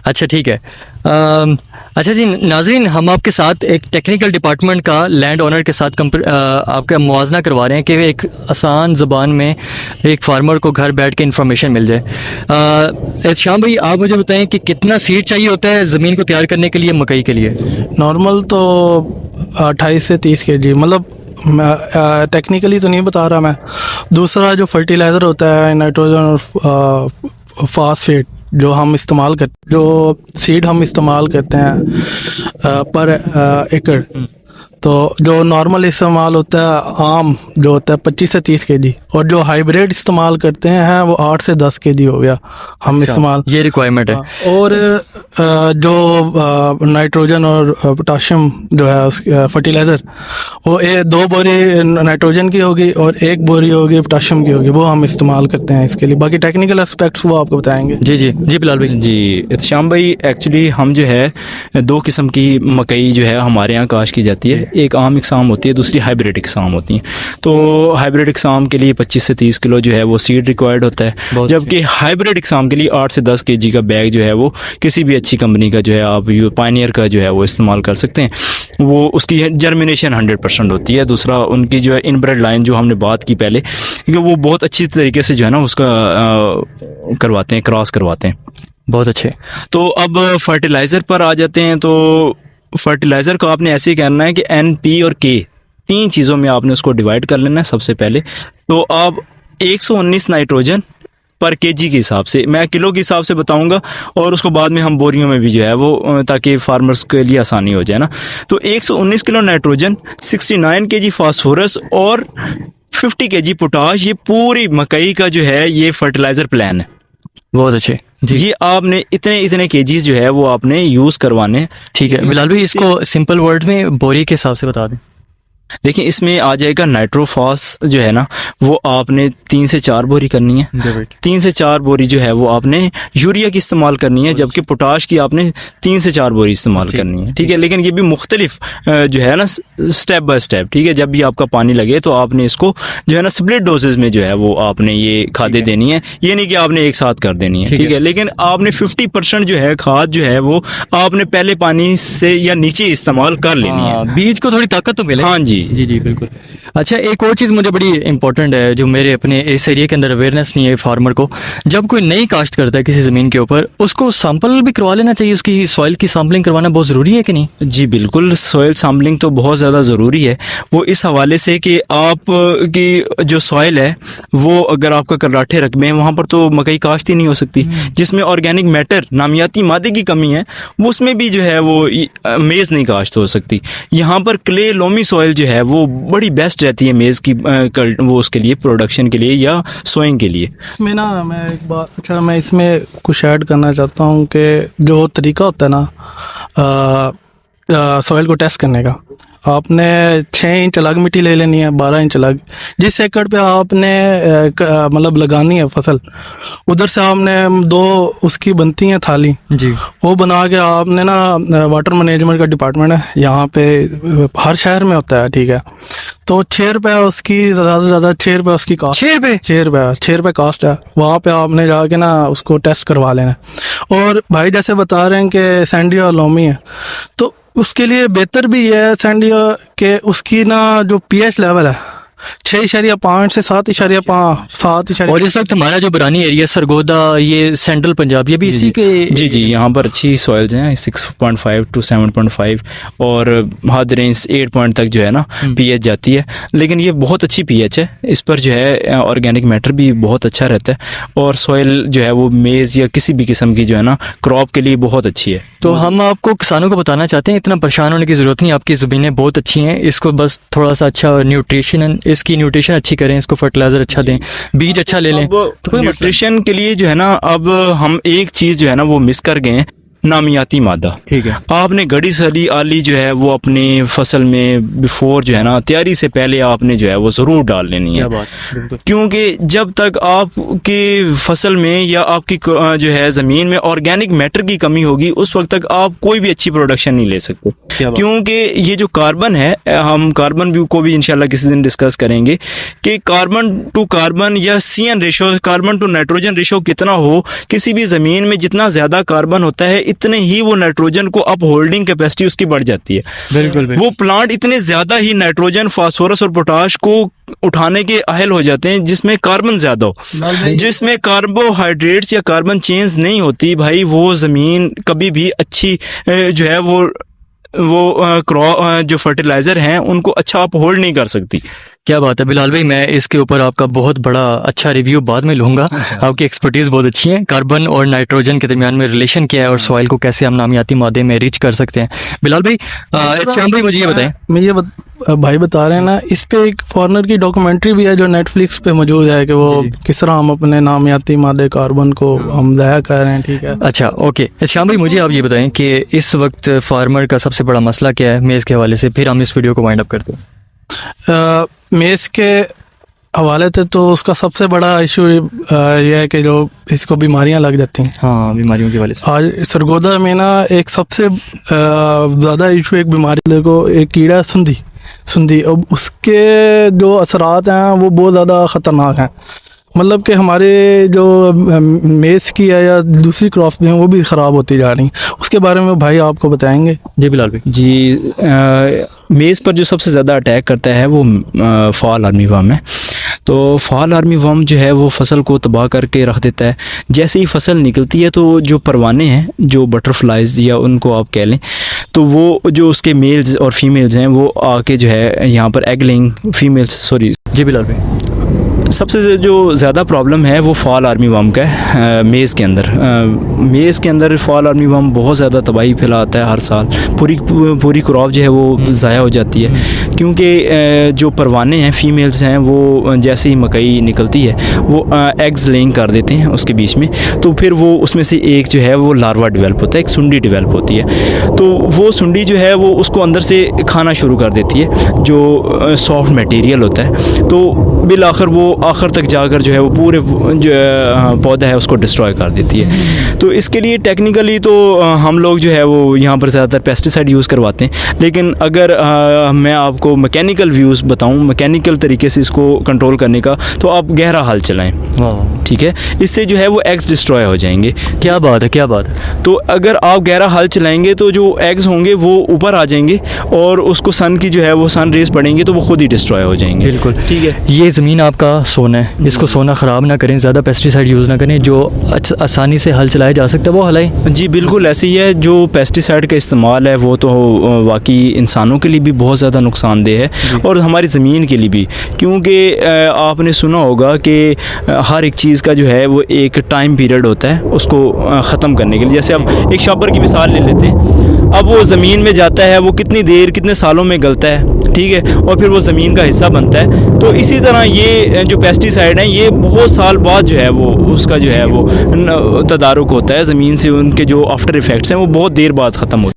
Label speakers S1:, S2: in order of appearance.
S1: अच्छा ठीक है। अच्छा जी नाजरीन, हम आपके साथ एक टेक्निकल डिपार्टमेंट का लैंड ओनर के साथ आपका मुआवजा करवा रहे हैं कि एक आसान ज़बान में एक फार्मर को घर बैठ के इंफॉर्मेशन मिल जाए। शाम भाई, आप मुझे बताएं कि कितना सीड चाहिए होता है ज़मीन को तैयार करने के लिए मकई के लिए?
S2: नॉर्मल तो 28 से 30 kg, मतलब टेक्निकली तो नहीं बता रहा मैं। दूसरा जो फर्टिलाइज़र होता है नाइट्रोजन और फास्फेट जो हम इस्तेमाल करते, जो सीड हम इस्तेमाल करते हैं पर एकड़, तो जो नॉर्मल इस्तेमाल होता है आम जो होता है 25 से 30 kg, और जो हाइब्रिड इस्तेमाल करते हैं वो 8 से 10 kg हो गया हम इस्तेमाल।
S1: ये रिक्वायरमेंट है।
S2: और जो नाइट्रोजन और पोटाशियम जो है फर्टिलाइज़र, वो 2 बोरी नाइट्रोजन की होगी और 1 बोरी होगी पोटाशियम की होगी, वो हम इस्तेमाल करते हैं इसके लिए। बाकी टेक्निकल एस्पेक्ट्स वो आपको बताएंगे।
S1: जी जी जी बिलाल भाई।
S3: जी इत्शाम भाई, एक्चुअली हम जो है 2 किस्म की मकई जो है हमारे यहाँ काश्त की जाती है। एक आम इकसाम होती है, दूसरी हाइब्रिड इकसाम होती है। तो हाइब्रिड इकसाम के लिए 25 से 30 किलो जो है वो सीड रिक्वायर्ड होता है, जबकि हाइब्रिड इकसाम के लिए 8 से 10 kg का बैग जो है वो किसी भी अच्छी कंपनी का जो है आप पायनियर का जो है वो इस्तेमाल कर सकते हैं। वो उसकी जर्मिनेशन 100% होती है। दूसरा उनकी जो है इनब्रेड लाइन जो हमने बात की पहले, क्योंकि वो बहुत अच्छी तरीके से जो है ना उसका करवाते हैं, क्रॉस करवाते हैं।
S1: बहुत अच्छे।
S3: तो अब फर्टिलाइज़र पर आ जाते हैं। तो फर्टिलाइज़र को आपने ऐसे ही करना है कि एन, पी और के 3 चीज़ों में आपने उसको डिवाइड कर लेना है सबसे पहले। तो आप 119 नाइट्रोजन पर केजी के हिसाब से, मैं किलो के हिसाब से बताऊंगा और उसको बाद में हम बोरियों में भी जो है वो, ताकि फार्मर्स के लिए आसानी हो जाए ना। तो 119 किलो नाइट्रोजन, 69 kg फास्फोरस और 50 kg पोटाश, ये पूरी मकई का जो है ये फर्टिलाइज़र प्लान है।
S1: बहुत अच्छे जी।
S3: ये आपने इतने केजीज जो है वो आपने यूज़ करवाने।
S1: ठीक है बिलाल भाई, इसको सिंपल वर्ड में बोरी के हिसाब से बता दें।
S3: देखिए इसमें आ जाएगा नाइट्रोफॉस जो है ना, वो आपने 3 से 4 बोरी करनी है। 3 से 4 बोरी जो है वो आपने यूरिया की इस्तेमाल करनी है, जबकि पोटाश की आपने 3 से 4 बोरी इस्तेमाल करनी है। ठीक है, लेकिन ये भी मुख्तलिफ जो है ना स्टेप बाय स्टेप। ठीक है, जब भी आपका पानी लगे तो आपने इसको जो है ना स्प्लिट डोजेज में जो है वो आपने ये खादें देनी है। ये नहीं कि आपने एक साथ कर देनी है। ठीक है, लेकिन आपने 50% जो है खाद जो है वो आपने पहले पानी से या नीचे इस्तेमाल कर लेनी है।
S1: बीज को थोड़ी ताकत तो मिले।
S3: हाँ जी
S1: जी जी बिल्कुल। अच्छा, एक और चीज़ मुझे बड़ी इंपॉर्टेंट है जो मेरे अपने इस एरिया के अंदर अवेयरनेस नहीं है फार्मर को। जब कोई नई काश्त करता है किसी ज़मीन के ऊपर, उसको सैंपल भी करवा लेना चाहिए, उसकी सॉइल की सैम्पलिंग करवाना बहुत ज़रूरी है कि नहीं?
S3: जी बिल्कुल, सॉइल सैम्पलिंग तो बहुत ज़्यादा ज़रूरी है। वो इस हवाले से कि आप की जो सॉइल है वो अगर आपका कर्राठे रकबे हैं वहाँ पर तो मकई काश्त ही नहीं हो सकती। जिसमें ऑर्गेनिक मैटर, नामियाती मादे की कमी है, वो उसमें भी जो है वो मेज़ नहीं काश्त हो सकती। यहाँ पर क्ले लोमी सॉइल जो है वो बड़ी बेस्ट रहती है मेज़ की वो उसके लिए, प्रोडक्शन के लिए या सोइंग के लिए।
S2: इसमें ना मैं एक बात, अच्छा मैं इसमें कुछ ऐड करना चाहता हूँ कि जो तरीका होता है ना सॉइल को टेस्ट करने का, आपने 6 इंच अलग मिट्टी ले लेनी है, 12 इंच अलग। जिस एकड़ पे आपने मतलब लगानी है फसल, उधर से आपने 2 उसकी बनती हैं थाली
S1: जी,
S2: वो बना के आपने ना, वाटर मैनेजमेंट का डिपार्टमेंट है यहाँ पे, हर शहर में होता है। ठीक है, तो 6 रुपये उसकी, ज़्यादा से ज़्यादा 6 रुपये उसकी कास्ट। 6 रुपये कास्ट है। वहाँ पे आपने जाके ना उसको टेस्ट करवा लेना। और भाई जैसे बता रहे हैं कि सैंडी और लोमी है, तो उसके लिए बेहतर भी है सैंडी के उसकी ना जो पीएच लेवल है 6.5 से 7.5।
S1: और इस वक्त हमारा जो बरानी एरिया सरगोदा, ये सेंट्रल पंजाब, ये भी इसी के।
S3: जी जी, यहाँ पर अच्छी सॉइल्स हैं 6.5 to 7.5 और हार्ड रेंज 8 पॉइंट तक जो है ना पीएच जाती है। लेकिन ये बहुत अच्छी पीएच है, इस पर जो है ऑर्गेनिक मैटर भी बहुत अच्छा रहता है और सॉइल जो है वो मेज़ या किसी भी किस्म की जो है ना क्रॉप के लिए बहुत अच्छी है।
S1: तो हम आपको किसानों को बताना चाहते हैं, इतना परेशान होने की ज़रूरत नहीं, आपकी ज़मीनें बहुत अच्छी हैं, इसको बस थोड़ा सा अच्छा न्यूट्रिशन, इसकी न्यूट्रिशन अच्छी करें, इसको फर्टिलाइजर अच्छा दें, बीज अच्छा ले लें।
S3: तो न्यूट्रिशन के लिए जो है ना, अब हम एक चीज़ जो है ना वो मिस कर गए हैं, नामियाती मादा।
S1: ठीक है,
S3: आपने गड़ी सली आली जो है वो अपनी फसल में बिफोर जो है ना तैयारी से पहले आपने जो है वो ज़रूर डाल लेनी है।
S1: क्या बात।
S3: क्योंकि जब तक आपकी फसल में या आपकी जो है ज़मीन में ऑर्गेनिक मैटर की कमी होगी, उस वक्त तक आप कोई भी अच्छी प्रोडक्शन नहीं ले सकते। क्योंकि ये जो कार्बन है, हम कार्बन भी को भी इंशाल्लाह किसी दिन डिस्कस करेंगे कि कार्बन टू कार्बन या CN ratio, carbon to nitrogen ratio कितना हो, किसी भी ज़मीन में जितना ज़्यादा कार्बन होता है इतने ही वो नाइट्रोजन को अप होल्डिंग कैपेसिटी उसकी बढ़ जाती है।
S1: बिल्कुल
S3: वो प्लांट इतने ज़्यादा ही नाइट्रोजन, फास्फोरस और पोटाश को उठाने के अहल हो जाते हैं जिसमें कार्बन ज़्यादा हो। जिसमें कार्बोहाइड्रेट्स या कार्बन चेन्स नहीं होती भाई, वो ज़मीन कभी भी अच्छी जो है वो क्रॉप जो फर्टिलाइज़र हैं उनको अच्छा अप होल्ड नहीं कर सकती।
S1: क्या बात है बिलाल भाई, मैं इसके ऊपर आपका बहुत बड़ा अच्छा रिव्यू बाद में लूँगा। आपकी एक्सपर्टीज बहुत अच्छी है। कार्बन और नाइट्रोजन के दरमियान में रिलेशन क्या है और सॉइल को कैसे हम नामियाती मादे में रिच कर सकते हैं। बिलाल भाई, श्याम भाई मुझे ये बताएं।
S2: मैं ये भाई बता रहे हैं ना, इस पे एक फॉरेनर की डॉक्यूमेंट्री भी है जो नेटफ्लिक्स पे मौजूद है कि वो किस तरह हम अपने नामियाती मादे कार्बन को हम ज़ाया कर रहे हैं। ठीक है,
S1: अच्छा ओके। श्याम भाई मुझे आप ये बताएं कि इस वक्त फार्मर का सबसे बड़ा मसला क्या है मेज़ के हवाले से, फिर हम इस वीडियो को वाइंड अप करते हैं।
S2: मेज़ के हवाले से तो उसका सबसे बड़ा इशू ये है कि जो इसको बीमारियां लग जाती हैं।
S1: हाँ, बीमारियों के हवाले से
S2: आज सरगोदा में ना एक सबसे ज़्यादा इशू एक बीमारी, देखो एक कीड़ा है सुंधी। अब उसके जो असरात हैं वो बहुत ज़्यादा ख़तरनाक हैं। मतलब कि हमारे जो मेज़ की है या दूसरी क्रॉप्स भी हैं वो भी ख़राब होती जा रही हैं। उसके बारे में भाई आपको बताएंगे।
S1: जी बिलाल भाई।
S3: जी, मेज़ पर जो सबसे ज़्यादा अटैक करता है वो फॉल आर्मी वर्म है। तो फॉल आर्मी वर्म जो है वो फसल को तबाह करके रख देता है। जैसे ही फसल निकलती है तो जो परवाने हैं, जो बटरफ्लाइज या उनको आप कह लें, तो वो जो उसके मेल्स और फीमेल्स हैं वो आके जो है यहाँ पर एग लेइंग फीमेल्स,
S1: जी बिलाल भाई।
S3: सबसे जो ज़्यादा प्रॉब्लम है वो फॉल आर्मी वर्म का है। मेज़ के अंदर फॉल आर्मी वर्म बहुत ज़्यादा तबाही फैलाता है हर साल। पूरी क्रॉप जो है वो ज़ाया हो जाती है, क्योंकि जो परवाने हैं, फीमेल्स हैं, वो जैसे ही मकई निकलती है वो एग्स लेइंग कर देते हैं उसके बीच में। तो फिर वो उसमें से एक जो है वो लार्वा डेवलप होता है, एक सुंडी डेवलप होती है। तो वो सुंडी जो है वो उसको अंदर से खाना शुरू कर देती है जो सॉफ्ट मटेरियल होता है। तो बिल आखिर वो आखिर तक जाकर जो है वो पूरे जो पौधा है उसको डिस्ट्रॉय कर देती है। तो इसके लिए टेक्निकली तो हम लोग जो है वो यहाँ पर ज़्यादातर पेस्टिसाइड यूज़ करवाते हैं, लेकिन अगर मैं आपको मैकेनिकल व्यूज़ बताऊँ, मैकेनिकल तरीके से इसको कंट्रोल करने का, तो आप गहरा हल चलाएँ। ठीक है, इससे जो है वो एग्स डिस्ट्रॉय हो जाएंगे।
S1: क्या बात है।
S3: तो अगर आप गहरा हल चलाएंगे तो जो एग्स होंगे वो ऊपर आ जाएंगे और उसको सन की जो है वो सन रेज पड़ेंगे तो वो खुद ही डिस्ट्रॉय हो जाएंगे।
S1: बिल्कुल
S3: ठीक है।
S1: ये ज़मीन आपका सोना है, इसको सोना ख़राब ना करें, ज़्यादा पेस्टिसाइड यूज़ ना करें, जो आसानी से हल चलाया जा सकता है वो हलाएं।
S3: जी बिल्कुल ऐसे ही है। जो पेस्टिसाइड का इस्तेमाल है वो तो वाकई इंसानों के लिए भी बहुत ज़्यादा नुकसानदेह है और हमारी ज़मीन के लिए भी, क्योंकि आपने सुना होगा कि हर एक चीज़ का जो है वो एक टाइम पीरियड होता है उसको ख़त्म करने के लिए। जैसे अब एक शॉपर की मिसाल ले लेते हैं, अब वो ज़मीन में जाता है, वो कितने सालों में गलता है, ठीक है, और फिर वो ज़मीन का हिस्सा बनता है। तो इसी तरह ये जो पेस्टिसाइड हैं ये बहुत साल बाद जो है वो उसका जो है वो तदारुक होता है ज़मीन से, उनके जो आफ्टर इफ़ेक्ट्स हैं वो बहुत देर बाद ख़त्म होते हैं।